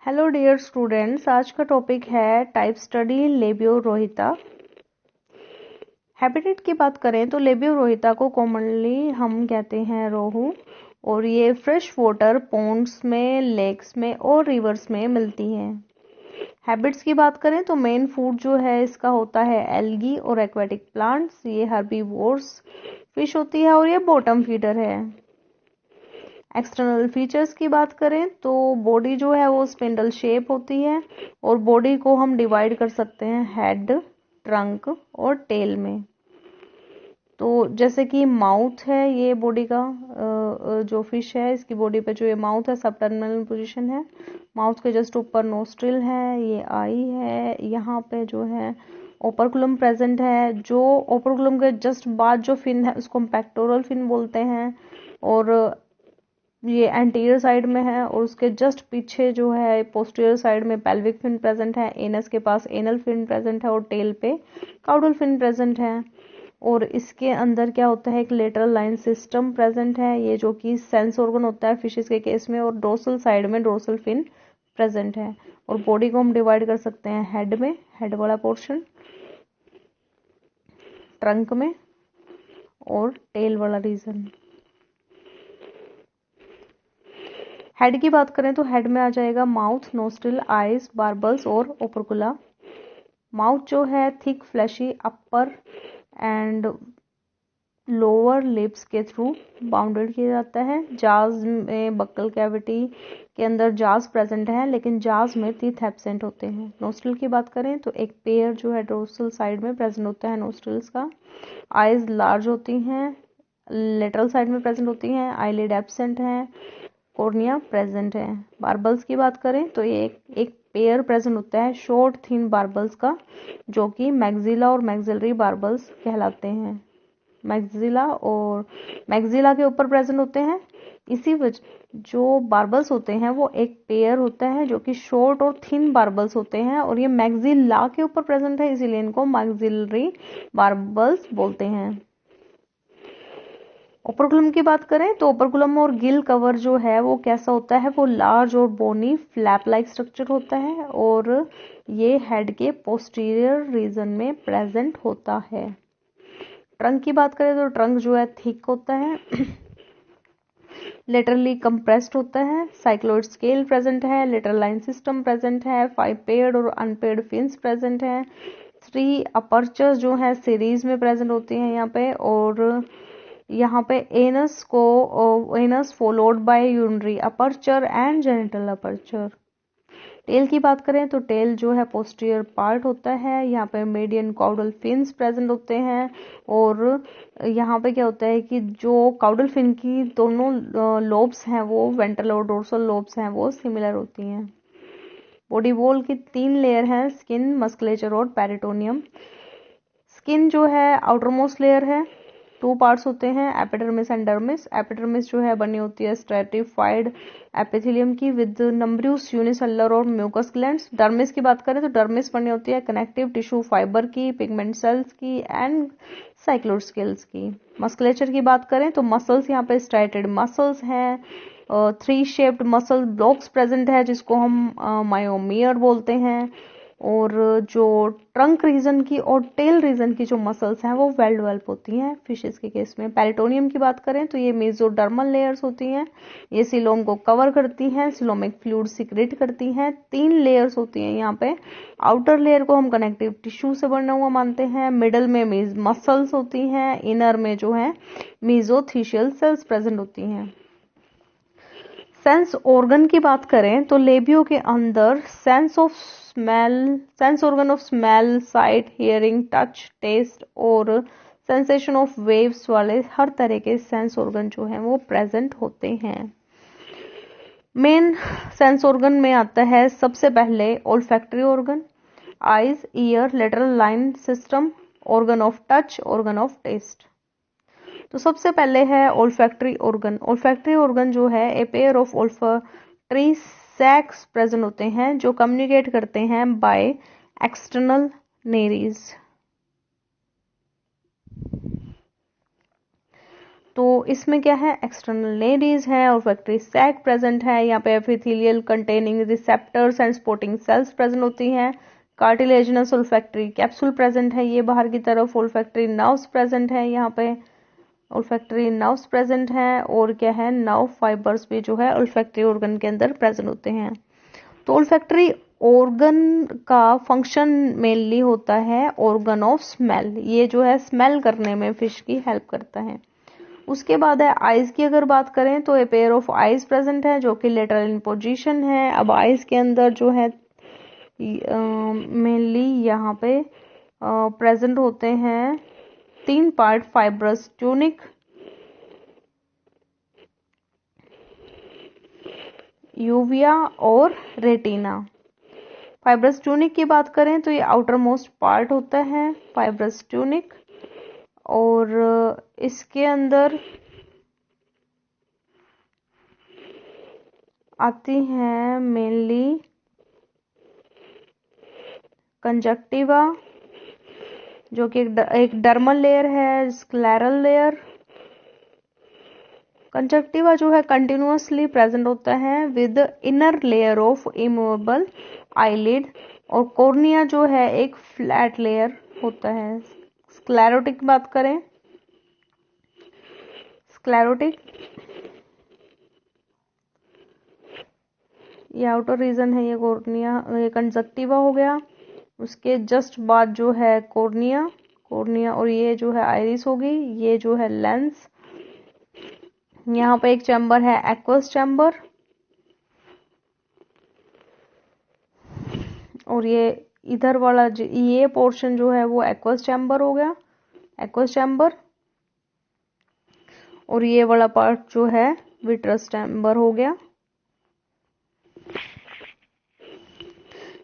Hello dear students, आज का topic है टाइप स्टडी लेबियो रोहिता। हैबिटेट की बात करें तो लेबियो रोहिता को कॉमनली हम कहते हैं रोहू, और ये फ्रेश वाटर पॉन्ड्स में, लेक्स में और रिवर्स में मिलती हैं। हैबिट्स की बात करें तो मेन फूड जो है इसका होता है एल्गी और एक्वेटिक प्लांट्स। ये हर्बीवोर्स फिश होती है और ये बॉटम फीडर है। एक्सटर्नल फीचर्स की बात करें तो बॉडी जो है वो स्पिंडल शेप होती है, और बॉडी को हम डिवाइड कर सकते हैं हेड, ट्रंक और टेल में। तो जैसे कि माउथ है ये बॉडी का, जो फिश है इसकी बॉडी पे जो ये माउथ है सब टर्मिनल पोजीशन है। माउथ के जस्ट ऊपर नोस्ट्रिल है, ये आई है, यहाँ पे जो है ओपरकुलम प्रेजेंट है। जो ओपरकुलम के जस्ट बाद जो फिन है उसको हम पेक्टोरल फिन बोलते हैं, और ये एंटीरियर साइड में है। और उसके जस्ट पीछे जो है पोस्टीरियर साइड में पेल्विक फिन प्रेजेंट है, एनस के पास एनल फिन प्रेजेंट है और टेल पे काउडल फिन प्रेजेंट है। और इसके अंदर क्या होता है, एक लेटरल लाइन सिस्टम प्रेजेंट है, ये जो कि सेंस ऑर्गन होता है फिशेस के केस में। और डोर्सल साइड में डोर्सल फिन प्रेजेंट है। और बॉडी को हम डिवाइड कर सकते हैं हेड में, हेड वाला पोर्शन, ट्रंक में और टेल वाला रीजन। हेड की बात करें तो हेड में आ जाएगा माउथ, नोस्ट्रिल, आईज, बार्बल्स और ओपरकुला। माउथ जो है thick fleshy upper and lower lips के थ्रू बाउंडेड किया जाता है। जाज में बक्कल कैविटी के अंदर जाज प्रेजेंट है, लेकिन जाज में टीथ एब्सेंट होते हैं। नोस्ट्रिल की बात करें तो एक पेयर जो है डोर्सल साइड में प्रेजेंट होता है नोस्ट्रिल्स का। आईज लार्ज होती हैं, लेटरल साइड में प्रेजेंट होती हैं। आईलिड एब्सेंट है, कॉर्निया प्रेजेंट है। बार्बल्स की बात करें तो ये एक पेयर प्रेजेंट होता है शॉर्ट थिन बार्बल्स का, जो कि मैक्सिला और मैक्सिलरी बार्बल्स कहलाते हैं। मैक्सिला और मैक्सिला के ऊपर प्रेजेंट होते हैं। इसी वजह जो बार्बल्स होते हैं वो एक पेयर होता है जो कि शॉर्ट और थिन बार्बल्स होते हैं, और ये मैक्सिला के ऊपर प्रेजेंट है, इसीलिए इनको मैक्सिलरी बार्बल्स बोलते हैं। ओपरकुलम की बात करें तो ओपरकुलम और गिल कवर जो है वो कैसा होता है, वो लार्ज और बोनी फ्लैप लाइक स्ट्रक्चर होता है, और ये हेड के पोस्टीरियर रीजन में प्रेजेंट होता है। ट्रंक की बात करें तो ट्रंक जो है थिक होता है, लेटरली कंप्रेस्ड होता है। साइक्लोइड स्केल प्रेजेंट है, लेटरल लाइन सिस्टम प्रेजेंट है, 5 पेयर्ड और अनपेयर्ड फिन्स प्रेजेंट है। 3 अपर्चर्स जो है सीरीज में प्रेजेंट होती हैं यहाँ पे, और यहाँ पे anus followed by urinary aperture and genital aperture. Tail की बात करें तो टेल जो है पोस्टीरियर पार्ट होता है, यहाँ पे मीडियन काउडल फिन्स प्रेजेंट होते हैं। और यहाँ पे क्या होता है कि जो काउडल फिन की दोनों लोब्स हैं वो वेंट्रल और डोर्सल लोब्स हैं वो सिमिलर होती हैं। बॉडी वॉल की 3 लेयर हैं, स्किन, मस्कुलेचर और पेरिटोनियम। स्किन जो है आउटर मोस्ट लेयर है, 2 पार्ट्स होते हैं, एपिडर्मिस एंड डर्मिस। एपिडर्मिस जो है बनी होती है स्ट्रेटिफाइड एपिथेलियम की विद नंबर्यूस यूनिसेलुलर और म्यूकस ग्लैंड्स। डर्मिस की बात करें तो डर्मिस बनी होती है कनेक्टिव टिश्यू फाइबर की, पिगमेंट सेल्स की एंड साइक्लोइड स्केल्स की। मस्कुलेचर की बात करें तो मसल्स यहाँ पे स्ट्राइटेड मसल्स हैं, 3 शेप्ड मसल ब्लॉक्स प्रेजेंट है जिसको हम मायोमियर बोलते हैं। और जो ट्रंक रीजन की और टेल रीजन की जो मसल्स हैं वो वेल डेवलप होती हैं फिशेस के केस में। पेरिटोनियम की बात करें तो ये मेसोडर्मल लेयर्स होती हैं, ये सिलोम को कवर करती हैं, सिलोमिक फ्लूइड सिक्रेट करती हैं। 3 लेयर्स होती हैं यहाँ पे। आउटर लेयर को हम कनेक्टिव टिश्यू से बना हुआ मानते हैं, मिडल में मसल्स होती हैं, इनर में जो है मेसोथीशियल सेल्स प्रेजेंट होती हैं। सेंस ऑर्गन की बात करें तो लेबियो के अंदर sense organ of smell, sight, hearing, touch, taste और सेंसेशन ऑफ वेव्स वाले हर तरह के सेंस ऑर्गन जो हैं वो प्रेजेंट होते हैं। मेन सेंस ऑर्गन में आता है सबसे पहले olfactory organ, eyes, ear, lateral line system, organ of touch, organ of taste. तो सबसे पहले है ओल्फैक्टरी ऑर्गन। ओल्फैक्टरी ऑर्गन जो है a pair of olfactory sacs present होते हैं जो कम्युनिकेट करते हैं बाय एक्सटर्नल नेरीज। तो इसमें क्या है, एक्सटर्नल नेडीज है, ओल्फैक्टरी सैक प्रेजेंट है, यहाँ पे epithelial containing receptors and supporting sales present होती हैं, कार्टिलेजिनस ओल्फैक्टरी कैप्सूल प्रेजेंट है ये बाहर की तरफ, ओल्फैक्टरी नर्व्स प्रेजेंट है यहाँ पे, ओल्फैक्टरी नर्व्स प्रेजेंट हैं, और क्या है, नर्व फाइबर्स भी जो है ओल्फैक्टरी ऑर्गन के अंदर प्रेजेंट होते हैं। तो ओल्फैक्टरी ऑर्गन का फंक्शन मेनली होता है ऑर्गन ऑफ स्मेल, ये जो है स्मेल करने में फिश की हेल्प करता है। उसके बाद है आइज की अगर बात करें तो ए पेयर ऑफ आइज प्रेजेंट है जो कि लेटरल इन पोजीशन है। अब आइज के अंदर जो है मेनली यहाँ पे प्रेजेंट होते हैं 3 पार्ट, फाइब्रस ट्यूनिक, यूविया और रेटिना। फाइब्रस ट्यूनिक की बात करें तो ये आउटर मोस्ट पार्ट होता है फाइब्रस ट्यूनिक, और इसके अंदर आती हैं मेनली कंजक्टिवा जो कि एक डर्मल लेयर है, स्क्लेरल लेयर। कंजक्टिवा जो है कंटिन्यूअसली प्रेजेंट होता है with inner layer of immovable eyelid, और कॉर्निया जो है एक फ्लैट लेयर होता है। स्क्लेरोटिक की बात करें, स्क्लेरोटिक ये आउटर रीजन है, ये कॉर्निया, ये कंजक्टिवा हो गया। उसके जस्ट बाद जो है कॉर्निया, कॉर्निया और ये जो है आइरिस होगी, ये जो है लेंस। यहाँ पे एक चैम्बर है एक्वस चैम्बर, और ये इधर वाला ये पोर्शन जो है वो एक्वस चैम्बर हो गया, एक्वस चैम्बर, और ये वाला पार्ट जो है विट्रस चैम्बर हो गया।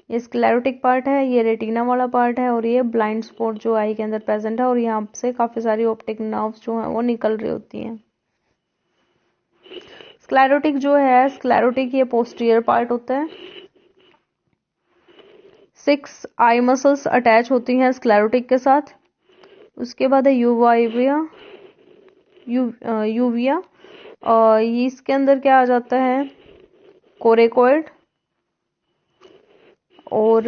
ये स्क्लेरोटिक पार्ट है, ये रेटिना वाला पार्ट है, और ये ब्लाइंड स्पॉट जो आई के अंदर प्रेजेंट है, और यहाँ से काफी सारी ऑप्टिक नर्व्स जो है वो निकल रही होती हैं। स्क्लेरोटिक जो है, स्क्लेरोटिक ये पोस्टीरियर पार्ट होता है। 6 आई मसल्स अटैच होती हैं स्क्लेरोटिक के साथ। उसके बाद है यूविया, यूविया, और इसके अंदर क्या आ जाता है, कोरेकोइड और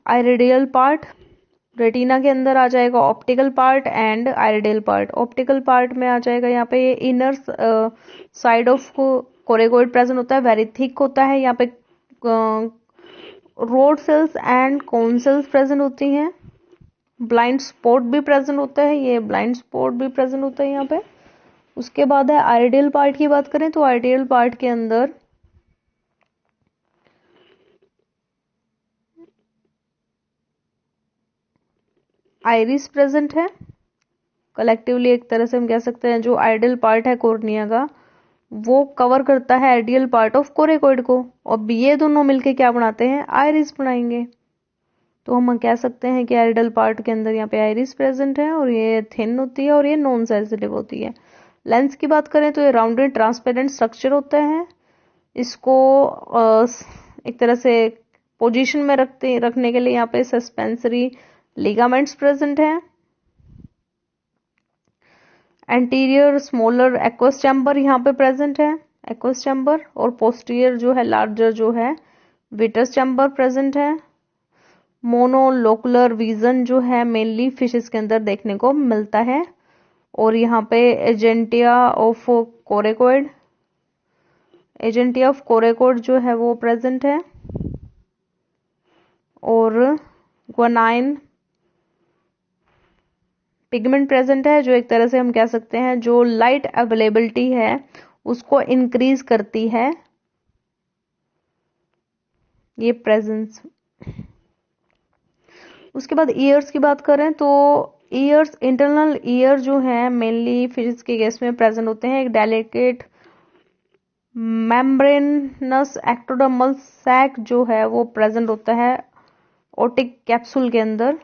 आइरिडियल पार्ट। रेटिना के अंदर आ जाएगा optical part and iridial part. Optical part में आ जाएगा यहाँ पे ये inner side of choroid present होता है, वेरी थिक होता है। यहाँ पे rod cells and cone cells present होती हैं। ब्लाइंड स्पॉट भी प्रेजेंट होता है, ये ब्लाइंड स्पॉट भी प्रेजेंट होता है यहाँ पे। उसके बाद है आइरिडियल पार्ट की बात करें तो आइरिडियल पार्ट के अंदर आइरिस प्रेजेंट है। कलेक्टिवली एक तरह से हम कह सकते हैं जो आइडियल पार्ट है कॉर्निया का वो कवर करता है आइडियल पार्ट ऑफ कोरेकोइड को, और ये दोनों मिलके क्या बनाते हैं, आइरिस बनाएंगे। तो हम कह सकते हैं कि आइडियल पार्ट के अंदर यहाँ पे आइरिस प्रेजेंट है, और ये थिन होती है और ये नॉन सेंसिटिव होती है। लेंस की बात करें तो ये राउंडेड ट्रांसपेरेंट स्ट्रक्चर होता है। इसको एक तरह से पोजीशन में रखने के लिए यहाँ पे सस्पेंसरी लिगामेंट्स प्रेजेंट है। एंटीरियर स्मॉलर एक्वस चैम्बर यहाँ पे प्रेजेंट है, एक्वस चैम्बर, और पोस्टीरियर जो है लार्जर जो है विट्रस चैम्बर प्रेजेंट है। मोनोलोकुलर विजन जो है मेनली फिशेस के अंदर देखने को मिलता है, और यहाँ पे एजेंटिया ऑफ कोरेकोइड, एजेंटिया ऑफ कोरेकोइड जो है वो प्रेजेंट है, और ग्वानाइन पिगमेंट प्रेजेंट है जो एक तरह से हम कह सकते हैं जो लाइट अवेलेबिलिटी है उसको इंक्रीज करती है ये प्रेजेंस। उसके बाद ईयर्स की बात करें तो ईयर्स, इंटरनल ईयर जो है मेनली फिश के केस में प्रेजेंट होते हैं। एक डेलिकेट मेम्ब्रेनस एक्टोडर्मल सैक जो है वो प्रेजेंट होता है ओटिक कैप्सूल के अंदर,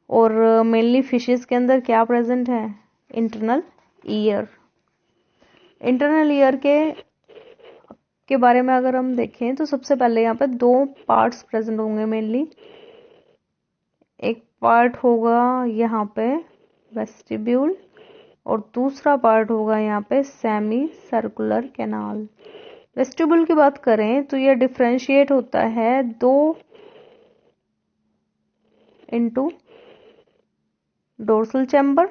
और मेनली फिशेस के अंदर क्या प्रेजेंट है, इंटरनल ईयर। इंटरनल ईयर के बारे में अगर हम देखें तो सबसे पहले यहाँ पे 2 पार्ट्स प्रेजेंट होंगे मेनली। एक पार्ट होगा यहाँ पे वेस्टिब्यूल और दूसरा पार्ट होगा यहाँ पे सेमी सर्कुलर कैनाल। वेस्टिब्यूल की बात करें तो यह डिफ्रेंशिएट होता है 2 into dorsal chamber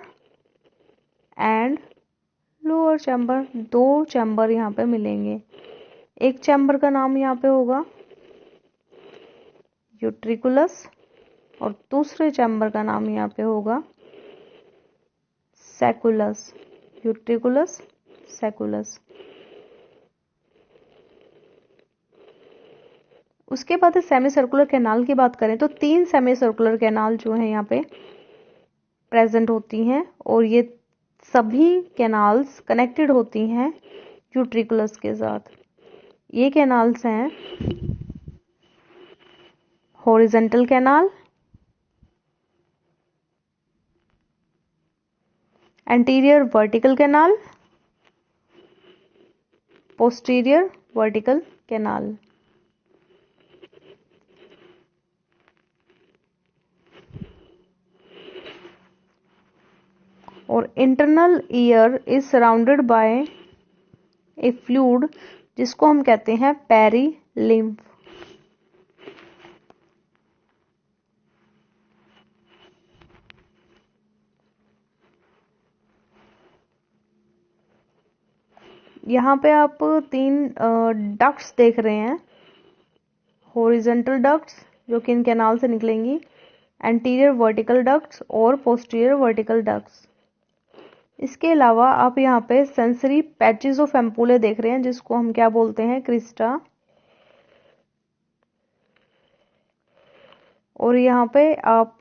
and lower chamber. 2 chamber यहाँ पे मिलेंगे। एक चैम्बर का नाम यहाँ पे होगा यूट्रिकुलस और दूसरे चैम्बर का नाम यहाँ पे होगा सैकुलस। यूट्रिकुलस, सैकुलस। उसके बाद सेमी सर्कुलर कैनाल की बात करें तो 3 सेमी सर्कुलर कैनाल जो है यहाँ पे प्रेजेंट होती हैं और ये सभी कैनाल्स कनेक्टेड होती हैं यूट्रिकुलस के साथ। ये कैनाल्स हैं horizontal canal, anterior vertical canal, posterior vertical canal. और internal ear is surrounded by a fluid जिसको हम कहते हैं पेरिलिम्फ। यहाँ पे आप 3 डक्ट्स देख रहे हैं। हॉरिजॉन्टल डक्ट्स जो कि इन कैनाल से निकलेंगी, एंटीरियर वर्टिकल डक्ट्स और पोस्टीरियर वर्टिकल डक्ट्स। इसके अलावा आप यहाँ पे सेंसरी पैचेस ऑफ एम्पूले देख रहे हैं जिसको हम क्या बोलते हैं, क्रिस्टा। और यहाँ पे आप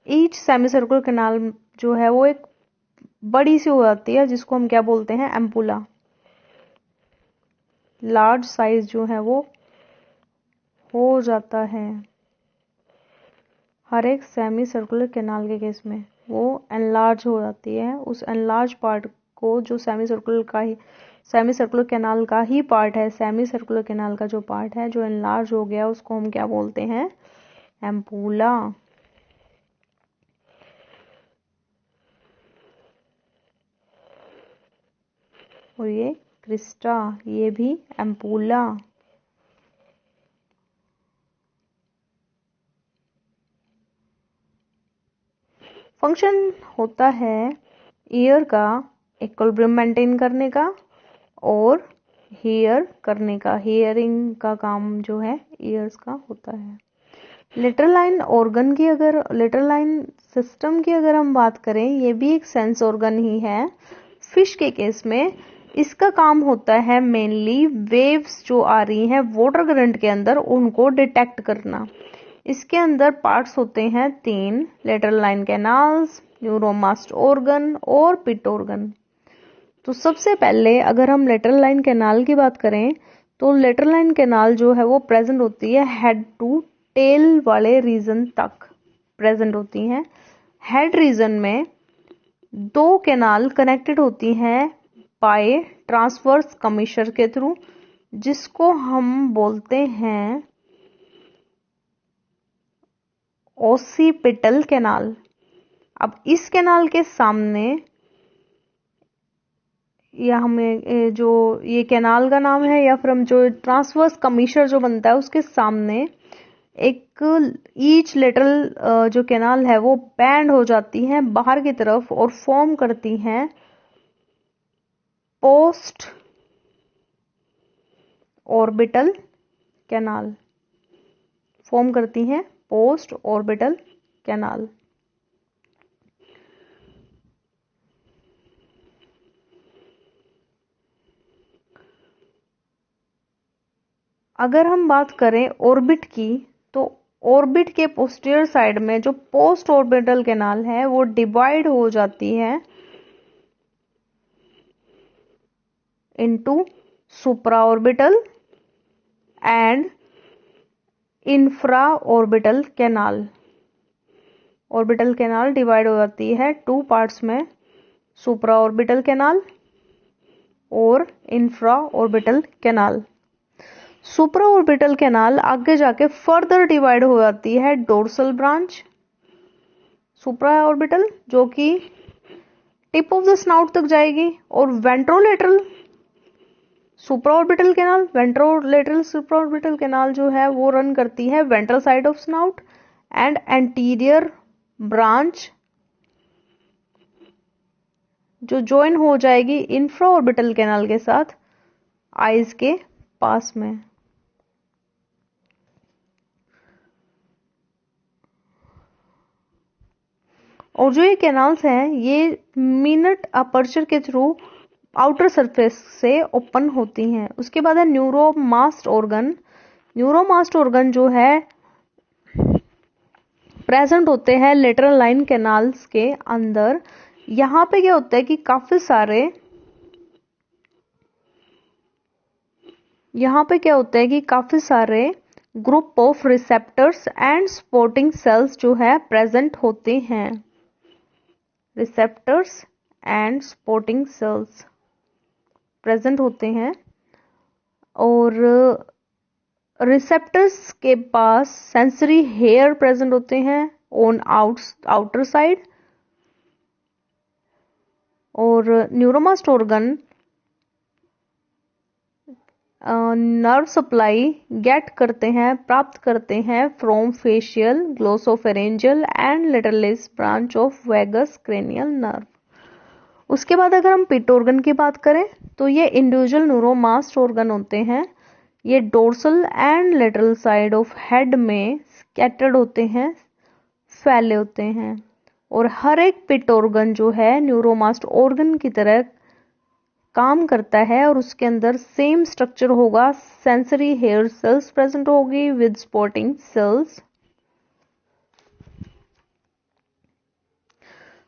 ईच सेमी सर्कुलर कैनाल जो है वो एक बड़ी सी हो जाती है जिसको हम क्या बोलते हैं, एम्पूला। लार्ज साइज जो है वो हो जाता है हर एक सेमी सर्कुलर कैनाल के केस में, वो एनलार्ज हो जाती है। उस एनलार्ज पार्ट को जो सेमी सर्कुलर कैनाल का ही पार्ट है, सेमी सर्कुलर कैनाल का जो पार्ट है जो एनलार्ज हो गया उसको हम क्या बोलते हैं, एम्पूला। और ये क्रिस्टा, ये भी एम्पूला। फंक्शन होता है ईयर का इक्विलिब्रियम मेंटेन करने का और हेयर करने का। हेयरिंग का काम जो है ईयर्स का होता है। लेटरलाइन ऑर्गन की अगर लेटरलाइन सिस्टम की अगर हम बात करें, ये भी एक सेंस ऑर्गन ही है। फिश के केस में इसका काम होता है मेनली वेव्स जो आ रही हैं वाटर करंट के अंदर उनको डिटेक्ट करना। इसके अंदर पार्ट्स होते हैं 3, लेटरल लाइन कैनाल्स, न्यूरोमास्ट ऑर्गन और पिट ऑर्गन। तो सबसे पहले अगर हम लेटरल लाइन कैनाल की बात करें तो लेटरल लाइन कैनाल जो है वो प्रेजेंट होती है हेड टू टेल वाले रीजन तक प्रेजेंट होती हैं। हेड रीजन में 2 कैनाल कनेक्टेड होती हैं बाय ट्रांसवर्स कमीशर के थ्रू जिसको हम बोलते हैं ओसिपिटल कैनाल। अब इस कैनाल के सामने या हमें जो ये कैनाल का नाम है या फिर हम जो ट्रांसवर्स कमीशर जो बनता है उसके सामने एक ईच लेटरल जो कैनाल है वो बैंड हो जाती हैं बाहर की तरफ और फॉर्म करती हैं पोस्ट ऑर्बिटल कैनाल। फॉर्म करती हैं पोस्ट ऑर्बिटल कैनाल। अगर हम बात करें ऑर्बिट की तो ऑर्बिट के पोस्टीरियर साइड में जो पोस्ट ऑर्बिटल कैनाल है वो डिवाइड हो जाती है into supra orbital and infra orbital canal. Orbital canal divide हो जाती है 2 पार्ट्स में, सुप्रा ऑर्बिटल कैनाल और इंफ्रा ऑर्बिटल कैनाल। सुप्रा ऑर्बिटल कैनाल आगे जाके फर्दर डिवाइड हो जाती है डोर्सल ब्रांच, सुप्रा ऑर्बिटल जो कि टिप ऑफ द स्नाउट तक जाएगी, और वेंट्रोलेटरल सुप्रा ऑर्बिटल कैनाल, वेंट्रोलेटरल सुप्रा ऑर्बिटल कैनाल जो है वो रन करती है ventral side of snout, and anterior branch जो ज्वाइन हो जाएगी इंफ्रा ऑर्बिटल कैनाल के साथ आईज के पास में। और जो ये कैनाल्स हैं ये मिनट अपर्चर के थ्रू आउटर सरफेस से ओपन होती हैं। उसके बाद है न्यूरोमास्ट ऑर्गन। न्यूरोमास्ट ऑर्गन जो है प्रेजेंट होते हैं लेटरल लाइन कैनाल्स के अंदर। यहाँ पे क्या होता है कि काफी सारे group of receptors and supporting sales जो है प्रेजेंट होते हैं। Receptors and supporting cells present होते हैं, और रिसेप्टर्स के पास सेंसरी हेयर प्रेजेंट होते हैं ऑन आउटर साइड, और न्यूरोमास्ट ऑर्गन नर्व सप्लाई प्राप्त करते हैं from facial, glossopharyngeal and lateralis branch of vagus cranial nerve. उसके बाद अगर हम पिट ऑर्गन की बात करें तो ये इंडिविजुअल न्यूरोमास्ट ऑर्गन होते हैं। ये dorsal and lateral side of head में स्कैटर्ड होते हैं, फैले होते हैं, और हर एक पिट ऑर्गन जो है न्यूरोमास्ट ऑर्गन की तरह काम करता है, और उसके अंदर सेम स्ट्रक्चर होगा। सेंसरी हेयर सेल्स प्रेजेंट होगी with supporting sales.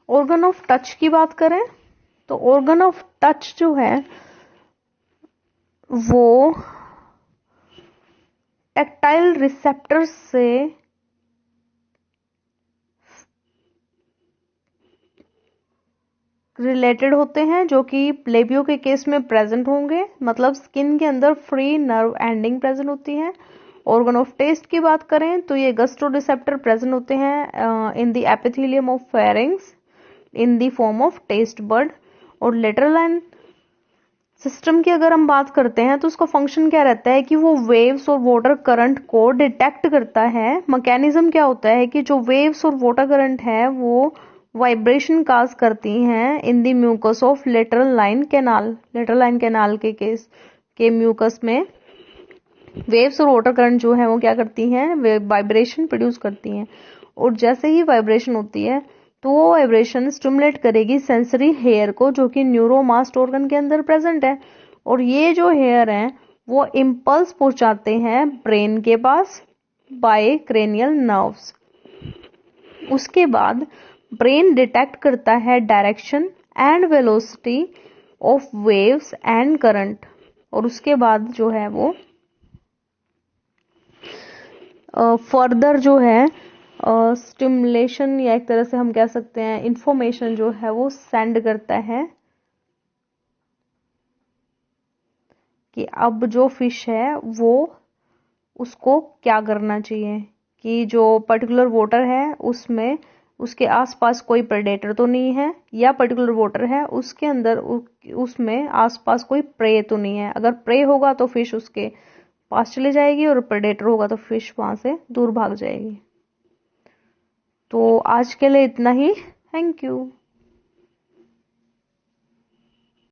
Organ of touch की बात करें तो ऑर्गन ऑफ टच जो है वो टैक्टाइल रिसेप्टर्स से रिलेटेड होते हैं, जो कि लेबियो के केस में प्रेजेंट होंगे, मतलब स्किन के अंदर फ्री नर्व एंडिंग प्रेजेंट होती है। ऑर्गन ऑफ टेस्ट की बात करें तो ये गस्ट्रो रिसेप्टर प्रेजेंट होते हैं in the epithelium of pharynx in the form of taste bud. और लेटरल लाइन सिस्टम की अगर हम बात करते हैं तो उसका फंक्शन क्या रहता है कि वो वेव्स और वाटर करंट को डिटेक्ट करता है। मैकेनिज्म क्या होता है कि जो वेव्स और वाटर करंट है वो वाइब्रेशन काज करती हैं in the mucus of lateral line canal. Lateral line canal के केस के म्यूकस में वेव्स और वाटर करंट जो है वो क्या करती हैं, वे वाइब्रेशन प्रोड्यूस करती हैं, और जैसे ही वाइब्रेशन होती है तो वो वाइब्रेशन स्टिमुलेट करेगी सेंसरी हेयर को, जो कि न्यूरोमास्ट ऑर्गन के अंदर प्रेजेंट है। और ये जो हेयर हैं वो इम्पल्स पहुंचाते हैं ब्रेन के पास बाय क्रेनियल नर्व्स। उसके बाद ब्रेन डिटेक्ट करता है direction and velocity of waves and current, और उसके बाद जो है वो फर्दर जो है स्टिमुलेशन या एक तरह से हम कह सकते हैं इंफॉर्मेशन जो है वो सेंड करता है कि अब जो फिश है वो उसको क्या करना चाहिए, कि जो पर्टिकुलर वाटर है उसमें उसके आसपास कोई प्रेडेटर तो नहीं है, या पर्टिकुलर वाटर है उसके अंदर उसमें आसपास कोई प्रे तो नहीं है। अगर प्रे होगा तो फिश उसके पास चली जाएगी, और प्रेडेटर होगा तो फिश वहां से दूर भाग जाएगी। तो आज के लिए इतना ही। Thank you.